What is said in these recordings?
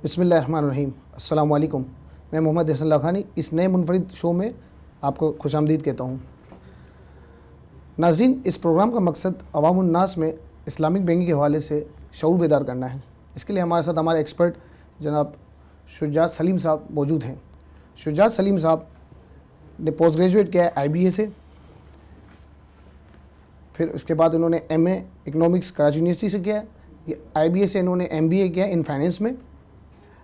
بسم اللہ الرحمن الرحیم. السلام علیکم. میں محمد احسن لاکھانی اس نئے منفرد شو میں آپ کو خوش آمدید کہتا ہوں. ناظرین، اس پروگرام کا مقصد عوام الناس میں اسلامک بینکنگ کے حوالے سے شعور بیدار کرنا ہے. اس کے لیے ہمارے ساتھ ہمارے ایکسپرٹ جناب شجاعت سلیم صاحب موجود ہیں. شجاعت سلیم صاحب نے پوسٹ گریجویٹ کیا ہے IBA سے، پھر اس کے بعد انہوں نے MA اکنامکس کراچی یونیورسٹی سے کیا ہے. IBA سے انہوں نے MBA کیا ان فائنینس میں،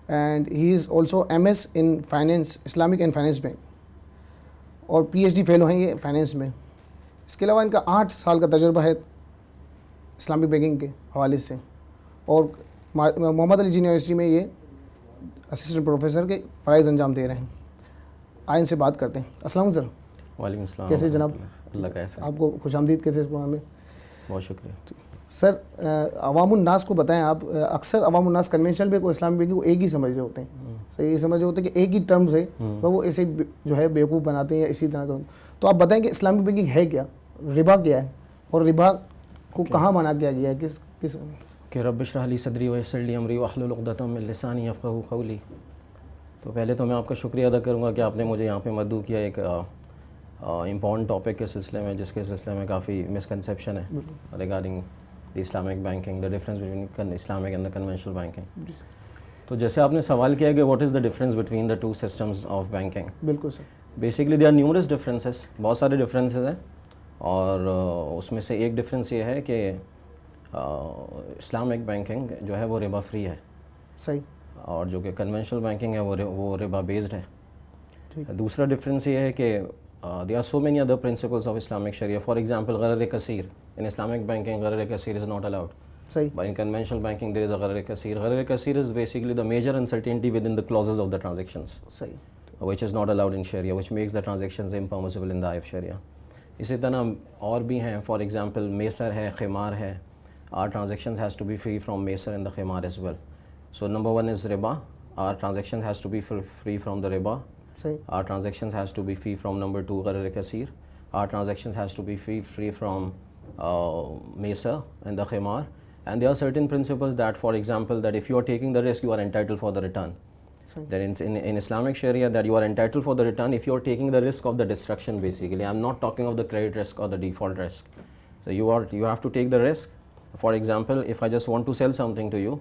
and he is also MS in finance Islamic and finance bank, اور PhD فیلو ہیں یہ فائنینس میں. اس کے علاوہ ان کا 8 سال کا تجربہ ہے اسلامک بینکنگ کے حوالے سے، اور محمد علی جناح یونیورسٹی میں یہ اسسٹنٹ پروفیسر کے فرائض انجام دے رہے ہیں. آئیں ان سے بات کرتے ہیں. السلام علیکم سر. وعلیکم السلام. کیسے جناب؟ اللہ کیسے؟ آپ کو خوش آمدید کہتے ہیں اس پروگرام میں. بہت شکریہ سر. عوام الناس کو بتائیں آپ. اکثر عوام الناس کنونشنل بھی کو اسلامک بینکنگ کو ایک ہی سمجھ رہے ہوتے ہیں. صحیح یہ سمجھ رہے ہوتے ہیں کہ ایک ہی ٹرمز ہے، وہ ایسے جو ہے بیوقوف بناتے ہیں یا اسی طرح کا. تو آپ بتائیں کہ اسلامک بینکنگ ہے کیا، ربا کیا ہے، اور ربا کو کہاں منع کیا گیا ہے، کس کہ رب اشرح لی صدری ویسر لی امری واحلل عقدۃ من لسانی یفقہوا قولی. تو پہلے تو میں آپ کا شکریہ ادا کروں گا کہ آپ نے مجھے یہاں پہ مدعو کیا ایک امپورٹنٹ ٹاپک کے سلسلے میں، جس کے سلسلے میں کافی مسکنسیپشن ہے regarding the Islamic banking, the difference between Islamic and the conventional banking. تو جیسے آپ نے سوال کیا کہ what is the difference between the two systems of banking. بالکل sir. Basically they are numerous differences, بہت سارے ڈفرینسز ہیں، اور اس میں سے ایک ڈفرینس یہ ہے کہ اسلامک بینکنگ جو ہے وہ ربا فری ہے. صحیح. اور جو کہ کنونشنل بینکنگ ہے وہ ربا بیسڈ ہے. دوسرا ڈفرینس یہ ہے کہ there are so many other principles of Islamic Sharia. For example, gharar kasir. In Islamic banking, gharar kasir is not allowed. صحیح. But in conventional banking, there is a gharar kasir. Gharar kasir is basically the major uncertainty within the clauses of the transactions. صحیح. Which is not allowed in Sharia, which makes the transactions impermissible in the eye of Sharia. اسی طرح اور بھی ہیں. For example, میسر ہے، خمار ہے. Our transactions has to be free from میسر and the khimar as well. So number one is riba. Our transactions has to be free from the riba. Our transactions has to be free from number 2 gharar kasir. Our transactions has to be free from mesar and the khimar. And there are certain principles that, for example, that if you are taking the risk, you are entitled for the return. That in Islamic Sharia, that you are entitled for the return if you are taking the risk of the destruction. Basically, I'm not talking of the credit risk or the default risk. So you have to take the risk. For example, if I just want to sell something to you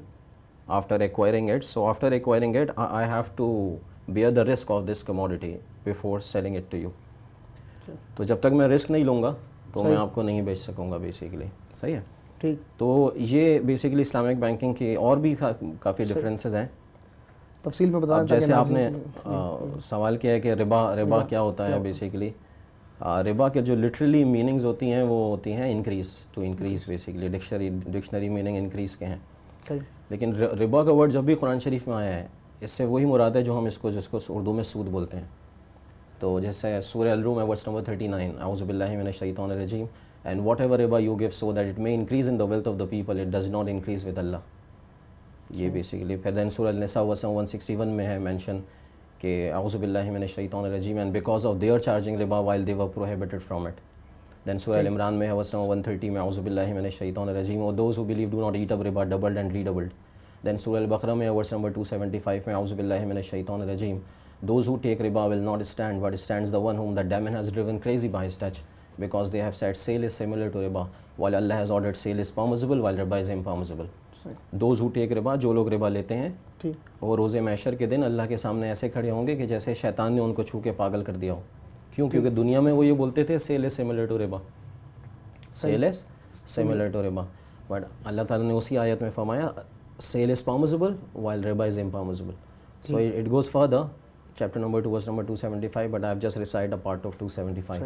after acquiring it, so after acquiring it, I have to bear the risk of this commodity before selling it to you. تو جب تک میں risk نہیں لوں گا تو میں آپ کو نہیں بیچ سکوں گا بیسیکلی. صحیح ہے. ٹھیک. تو یہ بیسیکلی اسلامک بینکنگ کی اور بھی کافی ڈفرینسز ہیں. تفصیل میں بتانا. جیسے آپ نے سوال کیا ہے کہ ربا کیا ہوتا ہے. بیسیکلی ربا کے جو لٹرلی میننگز ہوتی ہیں وہ ہوتی ہیں increase, to increase. Basically dictionary meaning increase کے ہیں. صحیح. لیکن ربا کا ورڈ جب بھی قرآن شریف میں آیا ہے اس سے وہی مراد ہے جو ہم جس کو اردو میں سود بولتے ہیں. تو جیسے سورہ الروم ہے ورس نمبر 39، اعوذ باللہ من الشیطان الرجیم، اینڈ واٹ ایور ربا you give so that it may increase in the wealth of the people, it does not increase with Allah. یہ بیسیکلی. پھر دین سورہ النساء ورس 161 میں ہے مینشن کہ اعوذ باللہ من الشیطان الرجیم and because of their charging ربا while they were prohibited from it. Then سورہ العمران میں ہے ورس نمبر 130 میں اعوذ باللہ من الشیطان الرجیم اور those who believe do not eat up riba doubled and redoubled. دین سورہ البقرہ میں ورس نمبر 275 میں اعوذ باللہ من الشیطان الرجیم those who take riba will not stand but stands the one whom the demon has driven crazy by his touch because they have said sale is similar to riba while Allah has ordered sale is permissible while riba is impermissible. those who take riba، جو لوگ ربا لیتے ہیں وہ روز محشر کے دن اللہ کے سامنے ایسے کھڑے ہوں گے کہ جیسے شیطان نے ان کو چھو کے پاگل کر دیا ہو. کیوں؟ کیونکہ دنیا میں وہ یہ بولتے تھے سیل از سملر ٹو ربا، سیل از سملر ٹو ربا، بٹ اللہ تعالیٰ نے اسی آیت میں فرمایا sale is permissible while riba is impermissible. So it goes further, chapter number 2 verse number 275, but I have just recited a part of 275.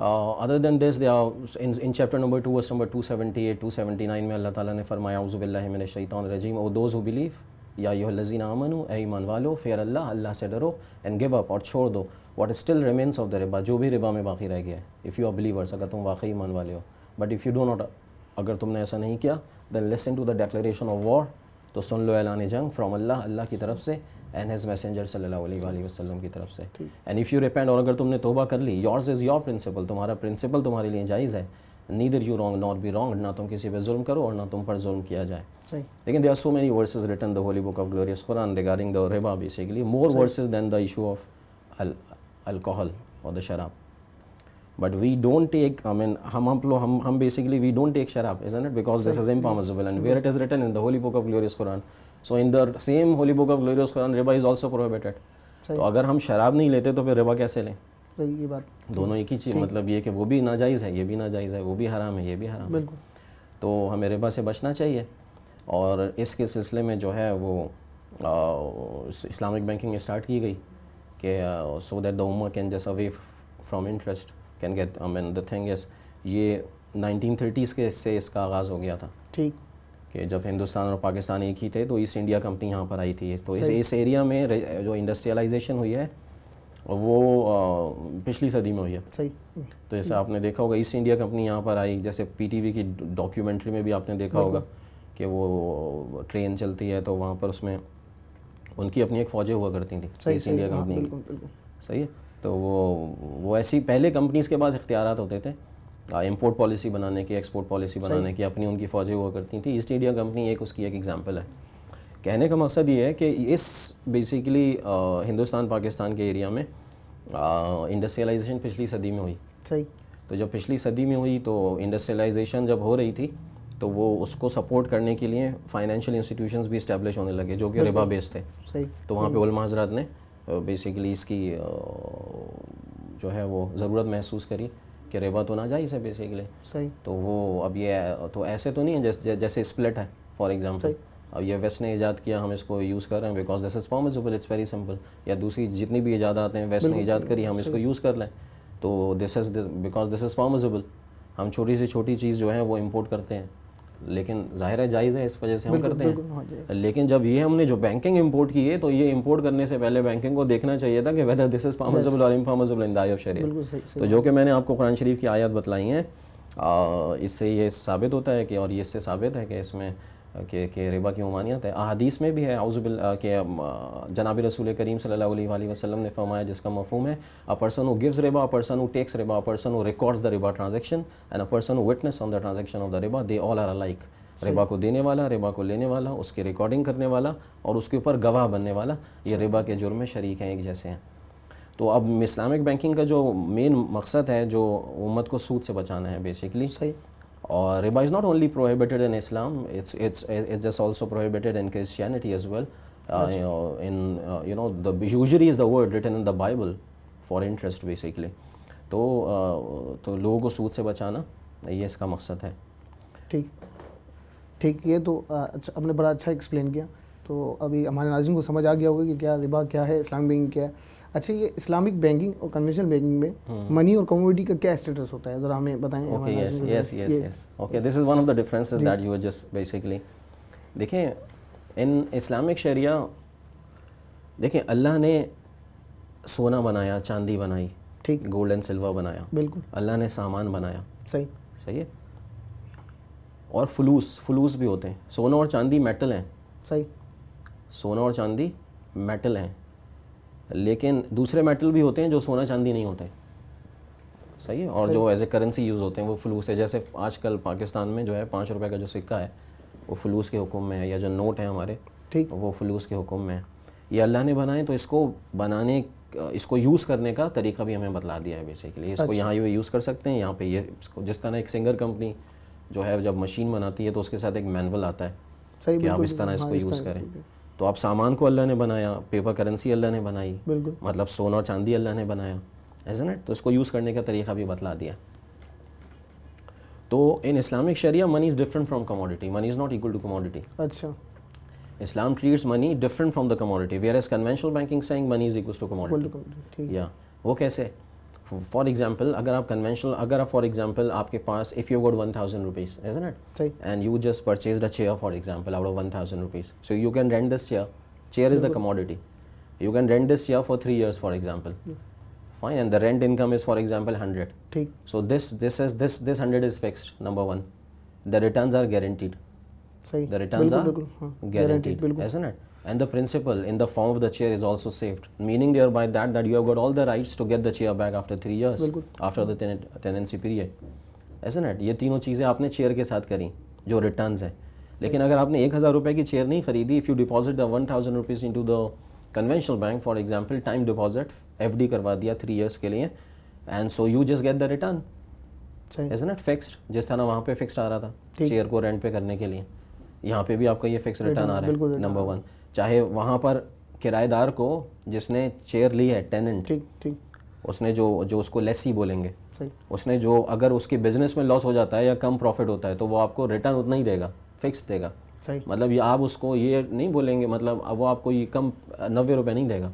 Other than this, there are in chapter number 2 verse number 278 279 میں اللہ تعالیٰ نے فرمایا اعوذ باللہ من الشیطان الرجیم او those who believe یا ایھا الذین آمنوا، اے ایمان والو، fear اللہ سے ڈرو، and give up اور چھوڑ دو what still remains of the riba، جو بھی ربا میں باقی رہ گیا ہے. if you are believers، اگر تم واقعی ایمان والے ہو. but if you do not، اگر تم نے ایسا نہیں کیا then listen to the declaration of war، تو سن لو اعلان جنگ from اللہ کی طرف سے and his messenger صلی اللہ علیہ وآلہ وسلم کی طرف سے. and if you repent، اور اگر تم نے توبہ کر لی، yours is your principle، تمہارا پرنسپل تمہارے لیے جائز ہے. neither you wrong nor be wronged, نہ تم کسی پہ ظلم کرو اور نہ تم پر ظلم کیا جائے. صحیح. لیکن there are so many verses written in the holy book of glorious Quran regarding the riba, basically more verses than the issue of alcohol or the sharab. But we don't take, I mean, hum basically we don't take sharab, isn't it? Because this is impermissible, and where it is written in the holy book of glorious Quran. So in the same holy book of glorious Quran, riba is also prohibited. تو اگر ہم شراب نہیں لیتے تو پھر ربا کیسے لیں؟ یہ بات دونوں ایک ہی چیز، مطلب یہ کہ وہ بھی ناجائز ہے، یہ بھی ناجائز ہے، وہ بھی حرام ہے، یہ بھی حرام ہے. تو ہمیں ربا سے بچنا چاہیے. اور اس کے سلسلے میں جو ہے وہ اسلامک بینکنگ اسٹارٹ کی گئی کہ سو دیٹ دا امہ can just away from interest can get, I mean the thing is یہ 1930s کے سے اس کا آغاز ہو گیا تھا. ٹھیک. کہ جب ہندوستان اور پاکستان ایک ہی تھے تو ایسٹ انڈیا کمپنی یہاں پر آئی تھی. تو اس ایریا میں جو انڈسٹریلائزیشن ہوئی ہے وہ پچھلی صدی میں ہوئی ہے. صحیح. تو جیسے آپ نے دیکھا ہوگا ایسٹ انڈیا کمپنی یہاں پر آئی، جیسے پی ٹی وی کی ڈاکیومنٹری میں بھی آپ نے دیکھا ہوگا کہ وہ ٹرین چلتی ہے تو وہاں پر اس میں ان کی اپنی ایک فوجیں ہوا کرتی تھیں ایسٹ انڈیا کمپنی کی. صحیح ہے. تو وہ ایسی پہلے کمپنیز کے پاس اختیارات ہوتے تھے امپورٹ پالیسی بنانے کی، ایکسپورٹ پالیسی بنانے کی، اپنی ان کی فوجیں ہوا کرتی تھیں. ایسٹ انڈیا کمپنی ایک اس کی ایک ایگزامپل ہے. کہنے کا مقصد یہ ہے کہ اس بیسیکلی ہندوستان پاکستان کے ایریا میں انڈسٹریلائزیشن پچھلی صدی میں ہوئی. صحیح. تو جب پچھلی صدی میں ہوئی تو انڈسٹریلائزیشن جب ہو رہی تھی تو وہ اس کو سپورٹ کرنے کے لیے فائنینشیل انسٹیٹیوشنز بھی اسٹیبلش ہونے لگے جو کہ ربا بیس تھے. صحیح. تو وہاں پہ علماء حضرات نے بیسیکلی اس کی جو ہے وہ ضرورت محسوس کری کہ ربا تو ناجائز ہے بیسیکلی. صحیح. تو وہ اب یہ تو ایسے تو نہیں ہے جیسے اسپلٹ ہے فار ایگزامپل. اب یہ ویسٹ نے ایجاد کیا، ہم اس کو یوز کر رہے ہیں because this is permissible, it's very simple. یا دوسری جتنی بھی ایجادات ہیں ویسٹ نے ایجاد کری، ہم اس کو یوز کر لیں تو دس is because this is permissible. ہم چھوٹی سے چھوٹی چیز جو ہے وہ امپورٹ کرتے ہیں، لیکن ظاہر ہے جائز ہے، اس وجہ سے ہم کرتے ہیں. لیکن جب یہ ہم نے جو بینکنگ امپورٹ کی ہے تو یہ امپورٹ کرنے سے پہلے بینکنگ کو دیکھنا چاہیے تھا کہ ویدر دس از پرمیسیبل اور امپرمیسیبل ان دی آئی آف شریعہ. تو جو کہ میں نے آپ کو قرآن شریف کی آیات بتلائی ہیں، اس سے یہ ثابت ہوتا ہے کہ اور یہ اس سے ثابت ہے کہ اس میں کہ ربا کی ممانعت ہے. احادیث میں بھی ہے اعوذ باللہ کہ جناب رسول کریم صلی اللہ علیہ وآلہ وسلم نے فرمایا جس کا مفہوم ہے a person who gives riba, a person who takes riba, a person who records the riba transaction and a person who witness on the transaction of the riba, they all are alike. ربا کو دینے والا، ربا کو لینے والا، اس کی recording کرنے والا اور اس کے اوپر گواہ بننے والا، یہ ربا کے جرم میں شریک ہیں، ایک جیسے ہیں. تو اب اسلامک بینکنگ کا جو مین مقصد ہے جو امت کو سود سے بچانا ہے بیسیکلی. صحیح. اور ربا is not only prohibited in Islam, it's just also prohibited in Christianity as well. In you know the usury is the word written in the Bible for interest basically. تو لوگوں کو سود سے بچانا یہ اس کا مقصد ہے. ٹھیک. یہ تو اچھا آپ نے بڑا اچھا ایکسپلین کیا. تو ابھی ہمارے ناظرین کو سمجھ آ گیا ہوگا کہ کیا ربا کیا ہے، اسلامک بینکنگ کیا ہے. اچھا یہ اسلامک بینکنگ اور کنونشنل بینکنگ میں منی اور کموڈیٹی کا کیا اسٹیٹس ہوتا ہے، ذرا ہمیں بتائیں. Okay this is one of the differences that you just basically. دیکھیں ان اسلامک شریعہ، دیکھیں اللہ نے سونا بنایا، چاندی بنائی، ٹھیک، گولڈ اینڈ سلور بنایا، بالکل. اللہ نے سامان بنایا. صحیح ہے. اور فلوس بھی ہوتے ہیں. سونا اور چاندی میٹل ہیں. صحیح. سونا اور چاندی میٹل ہیں، لیکن دوسرے میٹل بھی ہوتے ہیں جو سونا چاندی نہیں ہوتے. صحیح ہے. اور جو ایز اے کرنسی یوز ہوتے ہیں وہ فلوس ہے. جیسے آج کل پاکستان میں جو ہے 5 روپے کا جو سکہ ہے وہ فلوس کے حکم میں ہے، یا جو نوٹ ہیں ہمارے وہ فلوس کے حکم میں ہے. یہ اللہ نے بنائے تو اس کو یوز کرنے کا طریقہ بھی ہمیں بتلا دیا ہے بیسیکلی. اس کو یہاں یہ یوز کر سکتے ہیں، یہاں پہ یہ جس طرح ایک سنگر کمپنی جو ہے جب مشین بناتی ہے تو اس کے ساتھ ایک مینول آتا ہے کہ آپ اس طرح اس کو یوز کریں. تو آپ سامان کو اللہ نے بنایا، پیپر کرنسی اللہ نے بنائی، مطلب سونا اور چاندی اللہ نے بنایا، isn't it؟ تو اس کو یوز کرنے کا طریقہ بھی بتلا دیا. تو in Islamic sharia money is different from commodity. Money is not equal to commodity. اچھا. Islam treats money different from the commodity, whereas conventional banking saying money is equals to commodity. Yeah. وہ کیسے؟ For example اگر آپ for example آپ کے پاس if you got 1000 rupees, isn't it? And you just purchased a chair for example out of 1000 rupees. So you can rent this chair. Chair is the commodity. You can rent this chair for 3 years for example. Fine. And the rent income is for example 100. So this 100 is fixed, number one. The returns are guaranteed. The returns are guaranteed, isn't it? And the principal in the form of the chair is also saved, meaning thereby that you have got all the rights to get the chair back after 3 years, after the tenancy period. ایسا نا, یہ تینوں چیزیں آپ نے chair کے ساتھ کریں جو ریٹرنز ہیں. لیکن اگر آپ نے 1000 روپے کی چیئر نہیں خریدی, if you deposit the 1000 rupees into the conventional bank for example, time deposit F D کروا دیا 3 ایئرس کے لیے, اینڈ سو یو جسٹ گیٹ دا ریٹرن, isn't it fixed, جس طرح وہاں پہ فکسڈ آ رہا تھا چیئر کو رینٹ پہ کرنے کے لیے, یہاں پہ بھی آپ کا یہ فکس ریٹرن آ رہا ہے. نمبر 1, چاہے وہاں پر کرایہ دار کو جس نے چیئر لی ہے ٹیننٹ, اس نے جو اس کو لیسی بولیں گے, اس نے جو اگر اس کے بزنس میں لاس ہو جاتا ہے یا کم پروفٹ ہوتا ہے تو وہ آپ کو ریٹرن اتنا ہی دے گا, فکس دے گا. مطلب یہ آپ اس کو یہ نہیں بولیں گے, مطلب اب وہ آپ کو یہ کم 90 روپے نہیں دے گا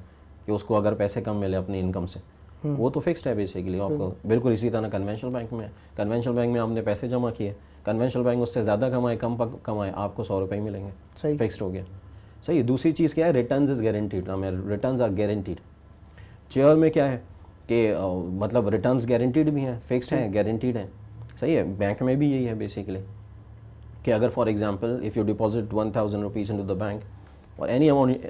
کہ اس کو اگر پیسے کم ملے اپنی انکم سے, وہ تو فکسڈ ہے بیسیکلی آپ کو. بالکل اسی طرح کنونشنل بینک میں, کنونشنل بینک میں آپ نے پیسے جمع کیے, کنونشنل بینک اس سے زیادہ کمائے کم کمائے, آپ کو 100 روپے ہی ملیں گے, فکسڈ ہو گیا. صحیح. دوسری چیز کیا ہے, returns is guaranteed, returns are guaranteed. چیئر میں کیا ہے کہ مطلب ریٹرنز گارنٹیڈ بھی ہیں, فکسڈ ہیں, گارنٹیڈ ہیں. صحیح ہے. بینک میں بھی یہی ہے بیسیکلی کہ اگر for example if you deposit 1000 rupees into the bank or any amount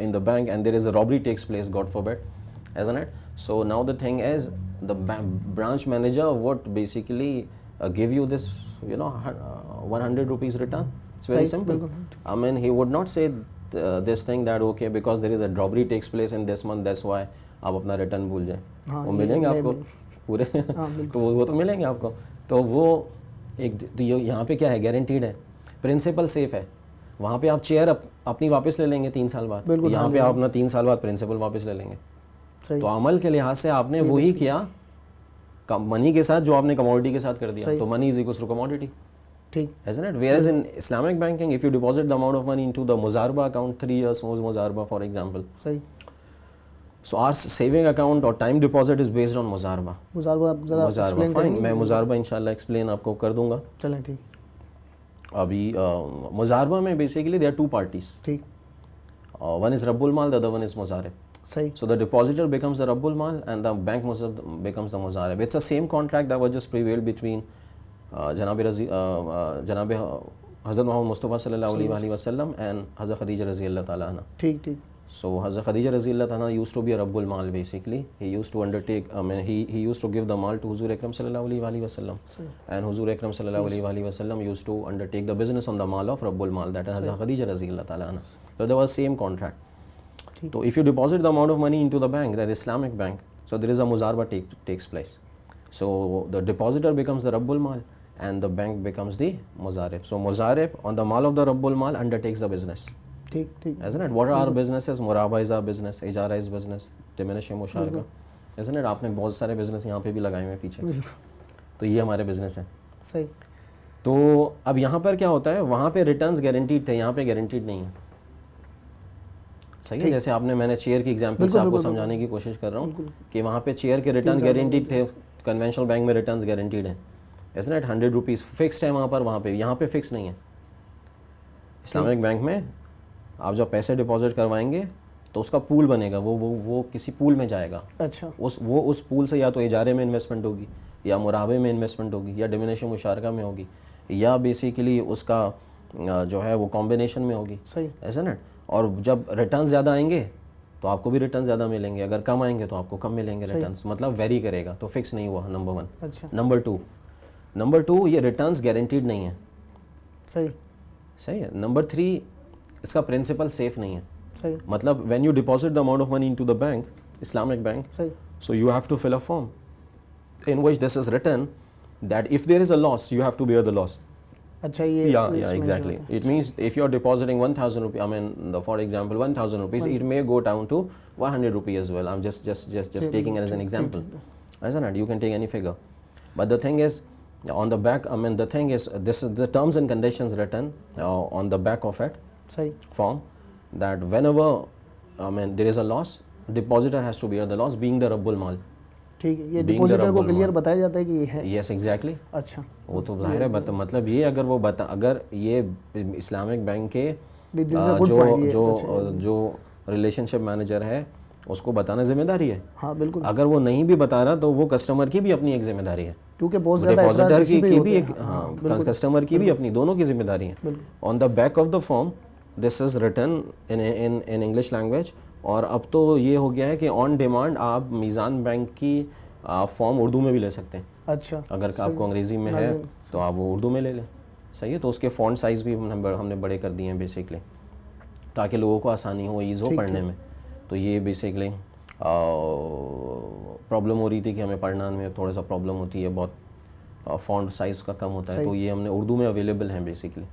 in the bank and there is a robbery takes place, God forbid, isn't it? So now the thing is the branch manager would basically give you this 100 rupees return. It's very simple. I mean, he would not say this thing that okay because there is a robbery takes place in this month, that's why آپ اپنا return بھول جائیں. وہ ملیں گے آپ کو پورے, تو وہ تو ملیں گے آپ کو. تو وہ ایک یہاں پہ کیا ہے, گارنٹیڈ ہے, پرنسپل سیف ہے. وہاں پہ آپ چیئر اپنی واپس لے لیں گے 3 سال بعد, یہاں پہ آپ اپنا 3 سال بعد پرنسپل واپس لے لیں گے. تو عمل کے لحاظ سے آپ نے وہی کیا منی کے ساتھ جو آپ نے کموڈٹی کے ساتھ کر دیا. تو money is equals to commodity, isn't it? Whereas in Islamic banking, if you deposit the amount of money into the Muzaraba account, 3 years Muzaraba for example, so our saving account or time deposit is based on Muzaraba. Muzaraba fine, میں مزاربہ انشاءاللہ explain آپ کو کر دوں گا. چلیں ٹھیک. ابھی مزاربہ میں بیسیکلی there are 2 parties. ٹھیک. One is Rabbul Mal, the other one is Muzarib. صحیح. So the depositor becomes the Rabbul Mal and the bank becomes the Muzarib. It's the same contract that was just prevailed between جناب حضرت محمد مصطفیٰ صلی اللہ علیہ وسلم and حضرت خدیجہ رضی اللہ تعالیٰ عنہ. ٹھیک ٹھیک. So Hazrat Khadija Razi Allah Ta'ala used to be a Rabbul Mal basically. He used to undertake, he used to give the mal to Huzur Akram Sallallahu Alaihi Wasallam. And Huzur Akram Sallallahu Alaihi Wasallam used to undertake the business on the mal of Rabbul Mal, that is Hazrat Khadija Razi Allah Ta'ala. So there was same contract. So if you deposit the amount of money into the bank, that is Islamic bank, so there is a Muzaraba takes place. So the depositor becomes the Rabbul Mal and the bank becomes the Muzarib. So Muzarib on the mal of the Rabbul Mal undertakes the business. Isn't it? What are our businesses? Muraba is our business, Ijara is business, diminishing musharaka. Isn't it? آپ نے بہت سارے business یہاں پہ بھی لگائے ہوئے پیچھے, تو یہ ہمارے بزنس ہیں. صحیح. تو اب یہاں پر کیا ہوتا ہے, وہاں پہ ریٹرنز گارنٹیڈ تھے, یہاں پہ گارنٹیڈ نہیں ہے. صحیح ہے. جیسے آپ نے, میں نے چیئر کی ایگزامپل سے آپ کو سمجھانے کی کوشش کر رہا ہوں کہ وہاں پہ چیئر کے ریٹرنز گارنٹیڈ تھے, کنونشنل بینک میں ریٹرنز گارنٹیڈ ہیں. Isn't it? 100 روپیز فکسڈ ہے وہاں پر, وہاں پہ, یہاں پہ فکس نہیں ہے. اسلامک بینک میں آپ جب پیسے ڈپازٹ کروائیں گے تو اس کا پول بنے گا, وہ کسی پول میں جائے گا. اچھا. اس پول سے یا تو اجارے میں انویسٹمنٹ ہوگی, یا مرابے میں انویسٹمنٹ ہوگی, یا ڈیمینیشن مشارکہ میں ہوگی, یا بیسیکلی اس کا جو ہے وہ کمبینیشن میں ہوگی. صحیح. ایسا نا. اور جب ریٹرن زیادہ آئیں گے تو آپ کو بھی ریٹرن زیادہ ملیں گے, اگر کم آئیں گے تو آپ کو کم ملیں گے ریٹرنس, مطلب ویری کرے گا, تو فکس نہیں ہوا. نمبر 1. اچھا. نمبر 2 یہ ریٹرنس گارنٹیڈ نہیں ہیں. صحیح ہے. نمبر 3 اس کا پرنسپل سیف نہیں ہے. مطلب when you deposit the amount of money into the bank, Islamic bank, so you have to fill a form in which this is written that if there is a loss you have to bear the loss. اچھا. یہ yeah exactly. It means if you are depositing 1000 rupees, I mean for example 1000 rupees, it may go down to 100 rupees as well. I'm just taking it as an example, isn't it? You can take any figure, but the thing is on the back, I mean the thing is this is the terms and conditions written on the back of it form, that whenever I mean there is a loss, depositor has to bear the loss, being the Rabbul Mal. ٹھیک ہے. یہ depositor کو clear بتایا جاتا ہے کہ یہ ہے. Yes exactly. اچھا. وہ تو ظاہر ہے, مطلب یہ اگر یہ اسلامک بینک کے جو ریلیشن شپ مینیجر ہے اس کو بتانا ذمہ داری ہے. ہاں بالکل. اگر وہ نہیں بھی بتا رہا تو وہ کسٹمر کی بھی اپنی ایک ذمہ داری ہے, کیونکہ بہت زیادہ ڈپوزیٹر کی بھی ایک, ہاں کسٹمر کی بھی اپنی, دونوں کی ذمہ داری ہے. On the back of the form this is written in English language. اور اب تو یہ ہو گیا ہے کہ آن ڈیمانڈ آپ میزان بینک کی فارم اردو میں بھی لے سکتے ہیں. اچھا اگر آپ کو انگریزی میں ہے تو آپ وہ اردو میں لے لیں. صحیح ہے. تو اس کے فونٹ سائز بھی ہم نے بڑے کر دیے ہیں بیسکلی تاکہ لوگوں کو آسانی ہو, ایز ہو پڑھنے میں. تو یہ بیسکلی پرابلم ہو رہی تھی کہ ہمیں پڑھنا میں تھوڑا سا پرابلم ہوتی ہے, بہت فونٹ سائز کا کم ہوتا ہے, تو یہ ہم نے اردو میں اویلیبل ہیں بیسکلی.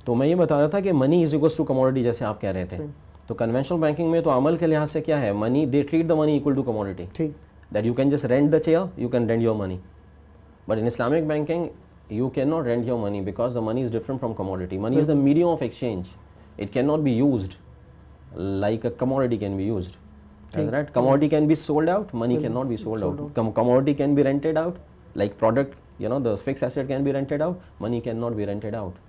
تو میں یہ بتا رہا تھا کہ money is equals to commodity, جیسے آپ کہہ رہے تھے. تو کنونشنل بینکنگ میں تو عمل کے لحاظ سے کیا ہے, money they treat the money equal to commodity, that you can just rent the chair, you can rent your money. But in Islamic banking you cannot rent your money because the money is different from commodity. Money is the medium of exchange. It cannot be used like a commodity can be used. That's right. Commodity can be sold out, money cannot be sold out. Commodity can be rented out, like product, the fixed asset can be rented out, money cannot be rented out.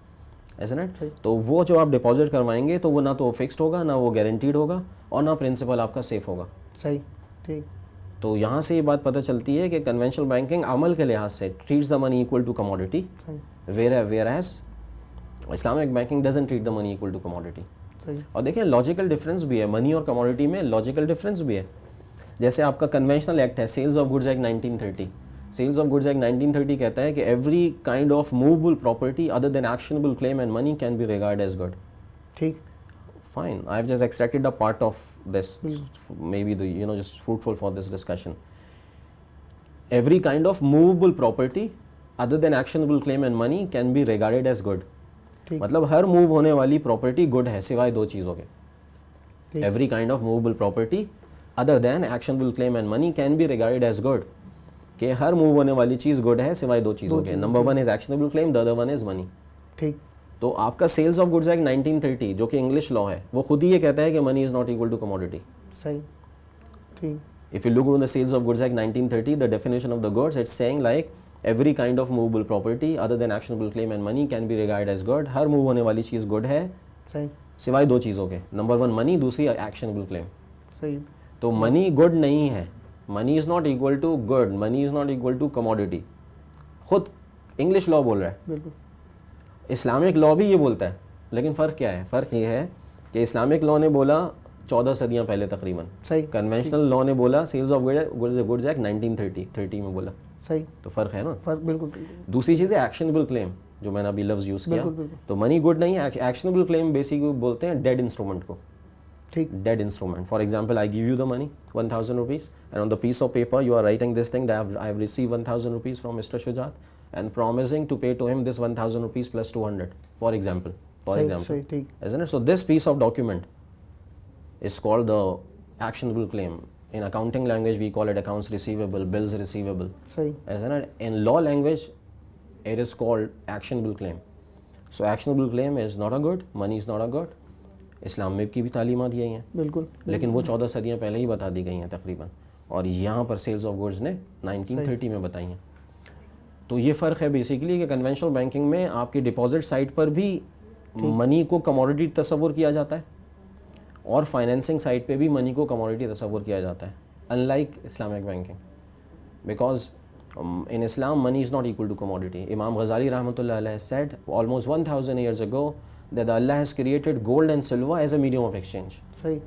Isn't it? تو وہ جو آپ deposit کروائیں گے تو وہ نہ تو فکسڈ ہوگا, نہ وہ گارنٹیڈ ہوگا, اور نہ پرنسپل آپ کا سیف ہوگا. صحیح, ٹھیک. تو یہاں سے یہ بات پتہ چلتی ہے کہ کنونشنل بینکنگ عمل کے لحاظ سے treats the money equal to commodity, whereas Islamic banking doesn't treat the money equal to commodity. اور دیکھیں لاجیکل ڈفرینس بھی ہے منی اور کموڈٹی میں, لاجیکل ڈفرینس بھی ہے. جیسے آپ کا کنونشنل ایکٹ ہے sales of goods act 1930. Sales of goods act 1930 کہتا ہے کہ every kind of movable property other than actionable claim and money can be regard as good. ٹھیک. Fine, I have just extracted a part of this, maybe just fruitful for this discussion. Every kind of movable property other than actionable claim and money can be regarded as good. مطلب ہر move ہونے والی property good ہے سوائے دو چیزوں کے. Every kind of movable property other than actionable claim and money can be regarded as good. کہ ہر move ہونے والی چیز گڈ ہے سوائے دو چیزوں کے. Number 1 is actionable claim, the other one is money. ٹھیک. تو آپ کا سیلز آف گڈز ایکٹ 1930 جو کہ انگلش لا ہے وہ خود ہی یہ کہتا ہے کہ money is not equal to commodity. صحیح, ٹھیک. If you look at the sales of goods act 1930, the definition of the goods, it's saying like every kind of movable property other than actionable claim and money can be regarded as good. Hare move ہونے والی چیز good ہے سوائے دو چیزوں کے. Number 1 منی, دوسری actionable کلیم. صحیح. تو منی گڈ نہیں ہے, money is not equal to good, money is not equal to commodity. خود انگلش لا بول رہا ہے, بالکل. اسلامک لا بھی یہ بولتا ہے, لیکن فرق کیا ہے؟ فرق یہ ہے کہ اسلامک لا نے بولا 14 صدیاں پہلے تقریباً, کنونشنل لا نے بولا سیلز آف گڈز ایکٹ 1930 میں بولا. صحیح. تو فرق ہے نا. فرق بالکل. دوسری چیز ہے ایکشنبل کلیم, جو میں نے ابھی لفظ یوز کیا. تو منی گڈ نہیں ہے, ایکشنبل کلیم بیسکلی بولتے ہیں ڈیڈ انسٹرومنٹ کو. ٹھیک. Deed instrument. For example I give you the money 1000 rupees and on the piece of paper you are writing this thing that I have receive 1000 rupees from Mr Shujaat and promising to pay to him this 1000 rupees plus 200, for example. Isn't it? So this piece of document is called the actionable claim. In accounting language we call it accounts receivable, bills receivable. Isn't it? In law language it is called actionable claim. So actionable claim is not a good, money is not a good. اسلام میں کی بھی تعلیمات یہی ہیں بالکل, لیکن وہ 14 صدیاں پہلے ہی بتا دی گئی ہیں تقریباً, اور یہاں پر سیلز آف گڈز نے 1930 میں بتائی ہیں. تو یہ فرق ہے بیسیکلی کہ کنونشنل بینکنگ میں آپ کی ڈپازٹ سائٹ پر بھی منی کو کموڈٹی تصور کیا جاتا ہے, اور فائنینسنگ سائٹ پہ بھی منی کو کموڈٹی تصور کیا جاتا ہے, in like Islamic banking. Because in Islam money is not equal to commodity. امام غزالی رحمۃ اللہ علیہ said almost 1000 years ago that Allah has created gold and silver as a medium of exchange. صحیح,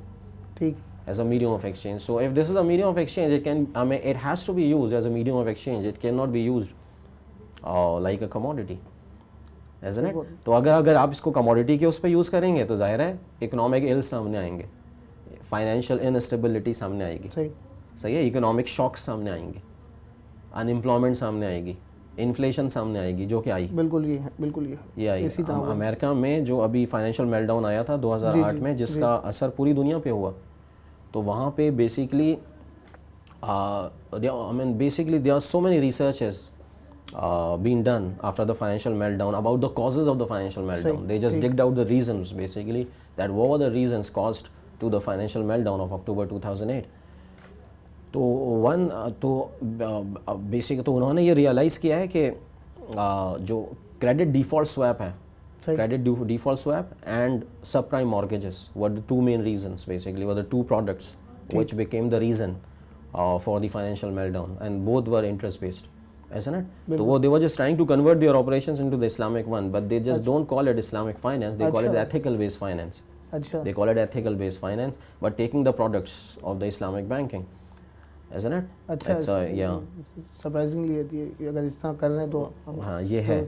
ٹھیک. As a medium of exchange. So if this is a medium of exchange, it has to be used as a medium of exchange. It cannot be used like a commodity, isn't it? تو اگر آپ اس کو commodity کے اس پہ use کریں گے تو ظاہر ہے اکنامک ایل سامنے آئیں گے, فائنینشیل انسٹیبلٹی سامنے آئے گی. صحیح ہے. اکنامک شاک سامنے آئیں گے, ان امپلائمنٹ سامنے آئے گی, انفلیشن سامنے آئے گی, جو کہ آئی. بالکل یہ ہے, بالکل یہ آئی. امریکہ میں جو ابھی فائنینشیل میلٹ ڈاؤن آیا تھا 2008 میں, جس کا اثر پوری دنیا پہ ہوا, تو وہاں پہ basically basically there are so many researches being done after the financial meltdown about the causes of the financial meltdown. They just digged out the reasons basically, that what were the reasons caused to the financial meltdown of October 2008. تو basic تو انہوں نے یہ realise کیا ہے کہ جو credit default sweep ہے, credit default swap and subprime mortgages were the two main reasons, basically were the two products which became the reason for the financial meltdown, and both were interest based, isn't it? So they were just trying to convert their operations into the Islamic one, but they just don't call it Islamic finance, they call it ethical based finance. They call it ethical based finance, but taking the products of the Islamic banking. isn't it? اچھا yeah. Surprisingly اگر اس طرح کر رہے ہیں تو ہاں یہ ہے.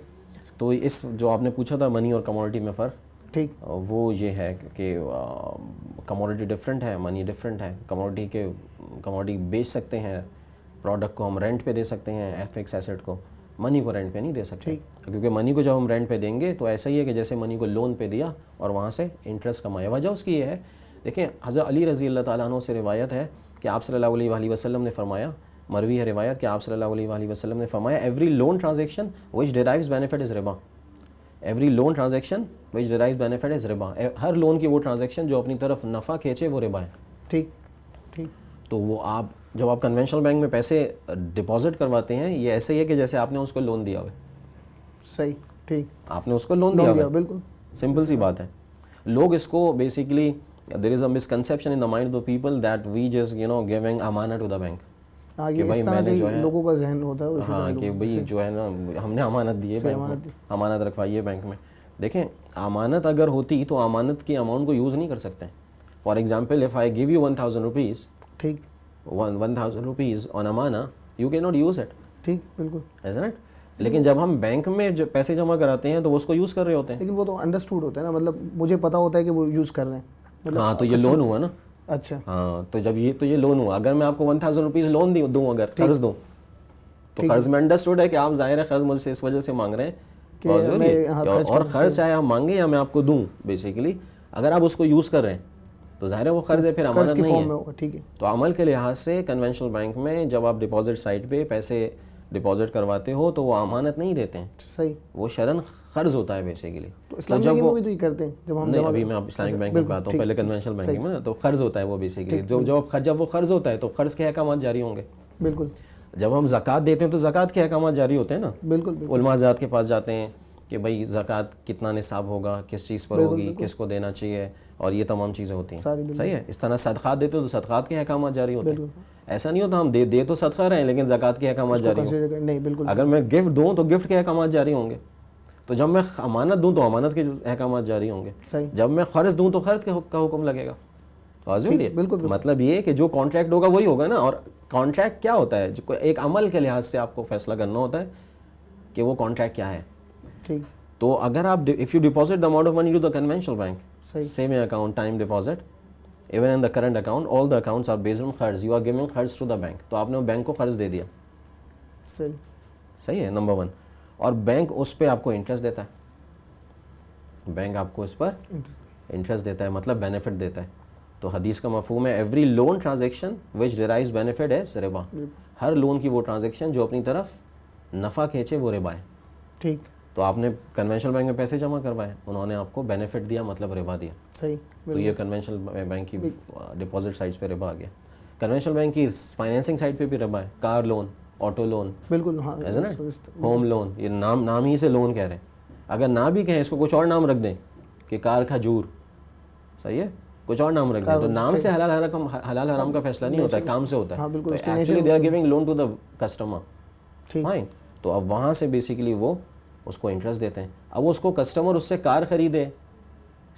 تو اس جو آپ نے پوچھا تھا منی اور کموڈٹی میں فرق, ٹھیک وہ یہ ہے کہ کموڈٹی ڈفرینٹ ہے, منی ڈفرینٹ ہے. کموڈٹی بیچ سکتے ہیں, پروڈکٹ کو ہم رینٹ پہ دے سکتے ہیں, ایف ایکس ایسٹ کو. منی کو رینٹ پہ نہیں دے سکتے, کیونکہ منی کو جب ہم رینٹ پہ دیں گے تو ایسا ہی ہے کہ جیسے منی کو لون پہ دیا اور وہاں سے انٹرسٹ کمایا. وجہ اس کی یہ ہے, دیکھیں حضرت علی رضی اللہ تعالیٰ عنہ سے روایت ہے کہ آپ صلی اللہ علیہ وآلہ وسلم نے فرمایا, مروی ہے روایت کہ آپ صلی اللہ علیہ وآلہ وسلم نے فرمایا, every loan transaction which derives benefit is ربا. Every loan transaction which derives benefit is ربا. ہر لون کی وہ ٹرانزیکشن جو اپنی طرف نفع کھینچے وہ ربا ہے. ٹھیک ٹھیک. تو وہ آپ جب آپ کنونشنل بینک میں پیسے ڈپازٹ کرواتے ہیں, یہ ایسے ہی ہے کہ جیسے آپ نے اس کو لون دیا ہوا ہے. صحیح, ٹھیک, آپ نے اس کو لون دیا ہوا ہے, بالکل سمپل سی بات ہے. لوگ اس کو basically there is a misconception in the mind of the people that we just giving امانت ٹو دا بینک. ہاں یہ اس طرح کے لوگوں کا ذہن ہوتا ہے. ہاں کہ بھائی جو ہے نا ہم نے امانت دی ہے بینک میں, امانت رکھوائی ہے بینک میں. دیکھیں امانت اگر ہوتی تو امانت کی اماؤنٹ کو یوز نہیں کر سکتے. For example if I give you 1000 rupees, ٹھیک, 1000 روپیز آن امانہ, you can not use it. ٹھیک, بالکل, isn't it? لیکن جب ہم بینک میں جو پیسے جمع کراتے ہیں تو وہ اس کو یوز کر رہے ہوتے ہیں. لیکن وہ تو انڈرسٹوڈ ہوتا ہے نا, مطلب مجھے پتا ہوتا ہے کہ وہ یوز کر رہے ہیں. ہاں تو یہ لون ہوا نا. اچھا ہاں تو جب یہ لون ہوا, اگر میں آپ کو 1000 روپیز لون دوں, اگر قرض دوں, تو قرض میں انڈرسٹوڈ ہے کہ آپ ظاہر ہے قرض مجھ سے اس وجہ سے مانگ رہے ہیں, اور قرض چاہے آپ مانگیں یا میں آپ کو دوں, بیسیکلی اگر آپ اس کو یوز کر رہے ہیں تو ظاہر ہے وہ قرض ہے, پھر امانت نہیں ہے. ٹھیک ہے. تو عمل کے لحاظ سے کنونشنل بینک میں جب آپ ڈپازٹ سائٹ پہ پیسے ڈپازٹ کرواتے ہو تو وہ امانت نہیں دیتے ہیں. صحیح, وہ شرن قرض ہوتا ہے بیسیکلی. تو اسلامک بینک میں بھی تو یہ کرتے ہیں جب ہم, نہیں ابھی میں اسلامک بینک میں بات ہوں, پہلے کنونشنل بینکنگ میں تو قرض ہوتا ہے وہ بیسیکلی. جب وہ قرض ہوتا ہے تو قرض کے احکامات جاری ہوں گے. بالکل. جب ہم زکوٰۃ دیتے ہیں تو زکوٰۃ کے احکامات جاری ہوتے ہیں نا. بالکل. علماء حضرات کے پاس جاتے ہیں کہ بھائی زکوٰۃ کتنا نصاب ہوگا, کس چیز پر ہوگی, کس کو دینا چاہیے, اور یہ تمام چیزیں ہوتی ہیں. صحیح ہے. اس طرح صدقات دیتے تو صدقات کے احکامات جاری ہوتے ہیں. ایسا نہیں ہوتا ہم دے تو صدقہ رہے ہیں لیکن زکوٰۃ کے احکامات جاری ہوں. نہیں, بالکل. اگر میں گفٹ دوں تو گفٹ کے احکامات جاری ہوں گے. تو جب میں امانت دوں تو امانت کے احکامات جاری ہوں گے. جب میں قرض دوں تو قرض کا حکم لگے گا. بالکل. مطلب یہ کہ جو کانٹریکٹ ہوگا وہی ہوگا نا. اور کانٹریکٹ کیا ہوتا ہے, ایک عمل کے لحاظ سے آپ کو فیصلہ کرنا ہوتا ہے کہ وہ کانٹریکٹ کیا ہے. ٹھیک. تو اگر آپ if you deposit the amount of money to the conventional bank, saving account, time deposit, even in the current account, all the accounts are based on قرض. یو آر گیونگ قرض ٹو دا بینک. تو آپ نے bank کو قرض دے دیا. صحیح ہے, نمبر 1. اور بینک اس پہ آپ کو انٹرسٹ دیتا ہے. بینک آپ کو اس پر انٹرسٹ دیتا ہے, مطلب بینیفٹ دیتا ہے. تو حدیث کا مفہوم ہے every loan transaction which derives benefit is ربا. ہر لون کی وہ ٹرانزیکشن جو اپنی طرف نفع کھینچے وہ ربا ہے. ٹھیک. تو آپ نے کنونشنل بینک میں پیسے جمع کروائے, انہوں نے آپ کو بینیفٹ دیا, مطلب ربا دیا. صحیح. تو یہ کنونشنل بینک کی ڈپازٹ سائٹس پہ ربا آ گیا. کنونشنل بینک کی فائنینسنگ سائٹ پہ بھی ربا ہے. کار لون, آٹو لون, بالکل, ہوم لون, یہ نام ہی سے لون کہہ رہے ہیں. اگر نہ بھی کہیں اس کو کچھ اور نام رکھ دیں کہ کار کھجور, صحیح ہے, کچھ اور نام رکھ دیں, تو نام سے حلال حرام کا فیصلہ نہیں ہوتا ہے, کام سے ہوتا ہے. تو actually they are giving loan to the customer. Fine. تو اب وہاں سے بیسیکلی وہ اس کو انٹرسٹ دیتے ہیں. اب اس کو کسٹمر اس سے کار خریدے,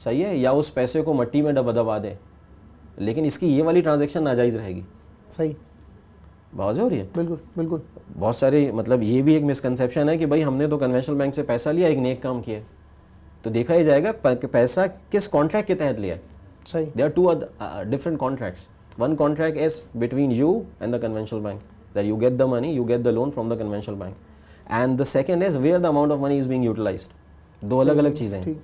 صحیح ہے, یا اس پیسے کو مٹی میں دبا دے, لیکن اس کی یہ والی ٹرانزیکشن ناجائز رہے گی. صحیح. واضح ہو رہی ہے. بالکل بالکل. بہت سارے مطلب یہ بھی ایک مسکنسیپشن ہے کہ بھائی ہم نے تو کنونشنل بینک سے پیسہ لیا, ایک نیک کام کیا, تو دیکھا ہی جائے گا کہ پیسہ کس کانٹریکٹ کے تحت لیا ہے. صحیح. There are two different contracts. One contract is between you and the conventional bank, that you get the money, you get the loan from the conventional bank, and the second is where the amount of money is being utilized. دو الگ الگ چیزیں ہیں.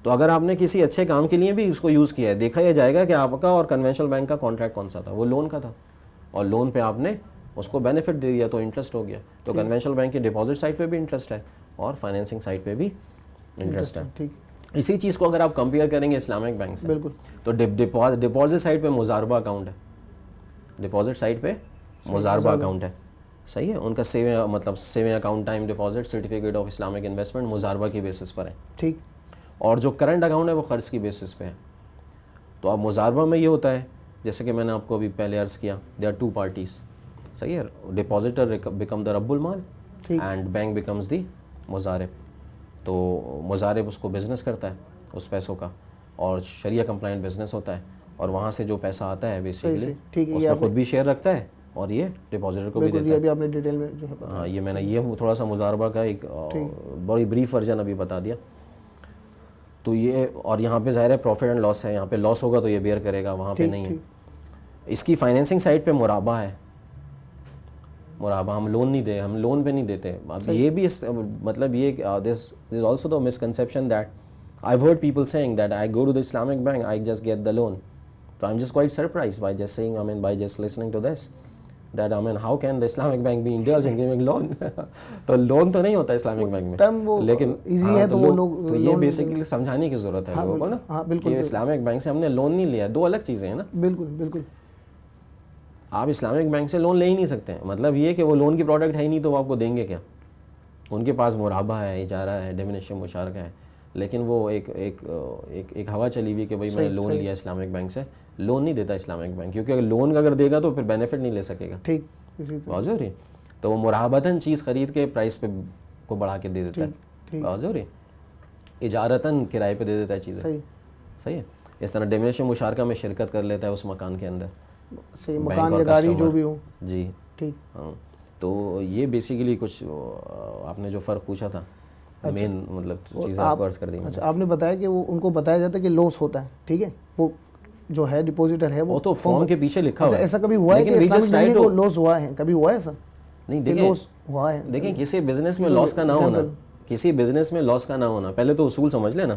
تو اگر آپ نے کسی اچھے کام کے لیے بھی اس کو یوز کیا ہے, دیکھا یہ جائے گا کہ آپ کا اور کنونشنل بینک کا کانٹریکٹ کون سا تھا, وہ لون کا تھا, اور لون پہ آپ نے اس کو بینیفٹ دے دیا تو انٹرسٹ ہو گیا. تو کنونشنل بینک کی ڈپازٹ سائٹ پہ بھی انٹرسٹ ہے اور فائنینسنگ سائٹ پہ بھی انٹرسٹ ہے. اسی چیز کو اگر آپ کمپیئر کریں گے اسلامک بینک سے, بالکل, تو ڈپازٹ سائٹ پہ مضاربہ اکاؤنٹ ہے. ڈپازٹ سائٹ پہ مضاربہ اکاؤنٹ ہے, صحیح ہے. ان کا saving account, time deposit, certificate of Islamic investment مضاربہ کی بیسس پر ہے. ٹھیک. اور جو کرنٹ اکاؤنٹ ہے وہ قرض کی بیسس پہ ہے. تو اب مضاربہ میں یہ ہوتا ہے, جیسے کہ میں نے آپ کو ابھی پہلے عرض کیا, دے آر ٹو پارٹیز, صحیح ہے. ڈپازیٹر بیکم دا رب المال اینڈ بینک بیکمز دی مضارب. تو مضارب اس کو بزنس کرتا ہے اس پیسوں کا, اور شریعہ کمپلائنٹ بزنس ہوتا ہے, اور وہاں سے جو پیسہ آتا ہے بیسیکلی اس میں خود بھی شیئر رکھتا ہے اور یہ ڈپازیٹر کو بھی بالکل دیتا یہ ہے. ابھی آپ نے ڈیٹیل میں جو ہے ہاں یہ میں نے یہ تھوڑا سا مضاربہ کا ایک بڑی بریف ورژن ابھی بتا دیا. تو یہ اور یہاں پہ ظاہر ہے پروفٹ اینڈ لاس ہے, یہاں پہ لاس ہوگا تو یہ بیئر کرے گا, وہاں پہ نہیں ہے. اس کی فائنینسنگ سائڈ پہ مرابہ ہے, مرابہ ہم لون نہیں دے, ہم لون پہ نہیں دیتے. اب یہ بھی مطلب یہ this is also the misconception that I heard people saying that I go to the Islamic bank I just get the loan. So I'm just quite surprised by just saying, by just listening to this, that how can the Islamic bank be indulged in giving loan? تو loan تو نہیں ہوتا Islamic bank میں, لیکن easy ہے تو وہ لوگ تو یہ بیسیکلی سمجھانے کی ضرورت ہے لوگوں کو نا کہ اسلامک بینک سے ہم نے لون نہیں لیا, دو الگ چیزیں ہیں نا. بالکل بالکل آپ اسلامک بینک سے لون لے ہی نہیں سکتے ہیں, مطلب یہ کہ وہ لون کی پروڈکٹ ہے ہی نہیں تو وہ آپ کو دیں گے کیا. ان کے پاس مرابہ ہے, اجارہ ہے, ڈیمینیشن مشارکہ ہے, لیکن وہ ایک ہوا چلی ہوئی کہ بھائی میں نے لون لیا اسلامک بینک سے. لون نہیں دیتا اسلامک بینک, کیونکہ اگر لون اگر دے گا تو پھر بینیفٹ نہیں لے سکے گا. ٹھیک واضح ہو رہی ہے. تو وہ مرابطاً چیز خرید کے پرائس پہ کو بڑھا کے دے دیتا ہے. واضح ہو رہی ہے. اجارتاً کرائے پہ دے دیتا ہے چیزیں. صحیح ہے. اس طرح ڈیمینیشن مشارکہ میں شرکت کر لیتا ہے اس مکان کے اندر, صحیح, مکان یا گاڑی جو بھی ہو. جی ٹھیک. ہاں تو یہ بیسیکلی کچھ آپ نے جو فرق پوچھا تھا مین مطلب چیزیں آپ کو عرض کر دیں. اچھا آپ نے بتایا کہ وہ ان کو بتایا جاتا ہے کہ لاس ہوتا ہے, ٹھیک ہے, وہ جو ہے ڈپوزیٹر ہے وہ تو فارم کے پیچھے لکھا ہوا ہے. ایسا کبھی ہوا ہے کہ اسلامک بینک کو لاس ہوا ہے, کبھی ہوا ہے ایسا؟ نہیں دیکھیں کسی بزنس میں لاس کا نہ ہونا, کسی بزنس میں لاس کا نہ ہونا, پہلے تو اصول سمجھ لینا.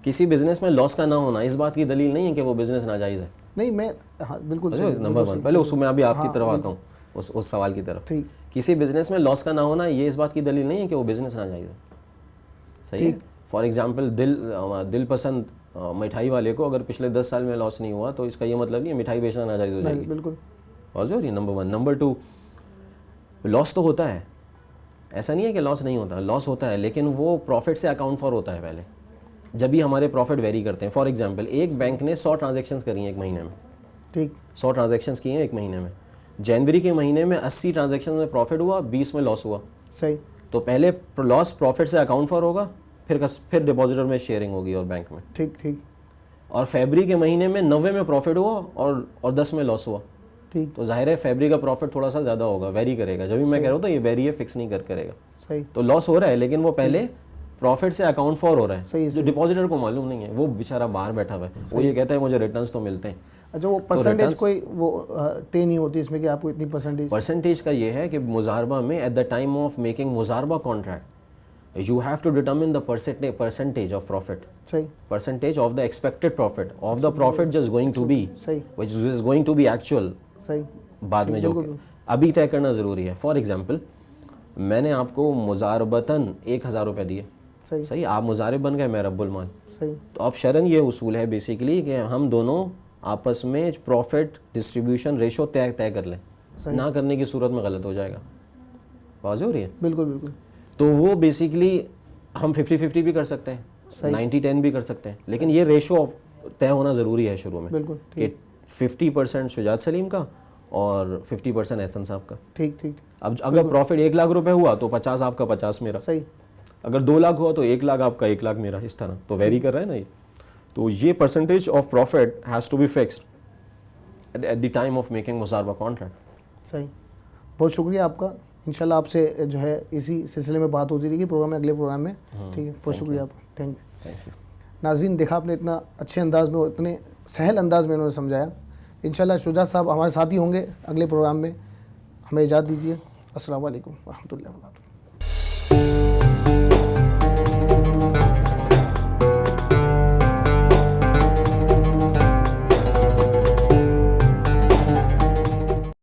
کسی بزنس میں لاس کا نہ ہونا اس بات کی دلیل نہیں ہے کہ وہ بزنس ناجائز ہے. نہیں میں بالکل نمبر 1 پہلے اصول میں ابھی آپ کی طرف آتا ہوں اس سوال کی طرف. کسی بزنس میں لاس کا نہ ہونا یہ اس بات کی دلیل نہیں ہے کہ وہ بزنس ناجائز ہے. صحیح ہے. فار ایگزامپل دل پسند مٹھائی والے کو اگر پچھلے 10 سال میں لاس نہیں ہوا تو اس کا یہ مطلب نہیں ہے مٹھائی بیچنا ناجائز ہو جائے گی. بالکل واضح ہو رہی ہے. نمبر 1. نمبر 2 لاس تو ہوتا ہے, ایسا نہیں ہے کہ لاس نہیں ہوتا, لاس ہوتا ہے, لیکن وہ پروفٹ سے اکاؤنٹ فار ہوتا ہے پہلے, جب بھی ہمارے پروفٹ ویری کرتے ہیں. فار ایگزامپل ایک بینک نے 100 ٹرانزیکشنز کری ہیں ایک مہینے میں. ٹھیک. 100 ٹرانزیکشنز کی ہیں ایک مہینے میں. جنوری کے مہینے میں 80 ٹرانزیکشن میں پروفٹ ہوا, 20 میں لاس ہوا. صحیح. تو پہلے لاس پروفٹ سے اکاؤنٹ فار ہوگا, پھر ڈپازیٹر میں شیئرنگ ہوگی اور بینک میں. ٹھیک ٹھیک. اور فیبری کے مہینے میں 90 میں پروفٹ ہوا اور 10 میں لاس ہوا. ٹھیک. تو ظاہر ہے فیبری کا پروفٹ تھوڑا سا زیادہ ہوگا, ویری کرے گا. جب بھی میں کہہ رہا ہوں تو یہ ویری ہے, فکس نہیں کرے گا. صحیح. تو لاس ہو رہا ہے لیکن وہ پہلے پروفٹ سے اکاؤنٹ فار ہو رہا ہے. صحیح. جو ڈپازیٹر کو معلوم نہیں ہے, وہ بیچارہ باہر بیٹھا ہوا ہے, وہ یہ کہتا ہے مجھے ریٹرنز تو ملتے ہیں. اچھا وہ پرسنٹیج کوئی وہ طے نہیں ہوتی اس میں کہ آپ کو اتنی پرسنٹیج کا یہ ہے کہ مضاربہ میں at the time of making مضاربہ contract you have to determine the percentage of profit. صحیح. Percentage of the expected profit of the profit just going to be, which is going to be actual. صحیح. بعد میں جو ابھی طے کرنا ضروری ہے. فار ایگزامپل میں نے آپ کو مضاربتاً 1000 روپے دیے. صحیح. آپ مضارب بن گئے, میں رب المال. صحیح. تو اب شرعاً یہ اصول ہے بیسیکلی کہ ہم دونوں آپس میں پروفٹ ڈسٹریبیوشن ریشو طے کر لیں. نہ کرنے کی صورت میں غلط ہو جائے گا. واضح ہو رہی ہے. بالکل بالکل. تو وہ بیسیکلی ہم 50-50 بھی کر سکتے ہیں, 90-10 بھی کر سکتے ہیں, لیکن یہ ریشو طے ہونا ضروری ہے شروع میں کہ 50% شجاعت سلیم کا اور 50% احسن صاحب کا. ٹھیک ٹھیک. اب اگر پروفٹ 1 لاکھ روپے ہوا تو 50 آپ کا 50 میرا. صحیح. اگر 2 لاکھ ہوا تو 1 لاکھ آپ کا 1 لاکھ میرا, اس طرح تو ویری کر رہا ہے نا یہ. تو یہ percentage of profit has to be fixed at the time of making مضاربہ کانٹریکٹ. صحیح. بہت شکریہ آپ کا. انشاءاللہ آپ سے جو ہے اسی سلسلے میں بات ہوتی رہے گی پروگرام میں, اگلے پروگرام میں. ٹھیک ہے. بہت شکریہ آپ کا. Thank you. ناظرین دیکھا آپ نے اتنا اچھے انداز میں, اتنے سہل انداز میں انہوں نے سمجھایا. انشاءاللہ شجاعت صاحب ہمارے ساتھی ہوں گے اگلے پروگرام میں. ہمیں اجازت دیجیے. السلام علیکم ورحمۃ اللہ وبرکاتہ.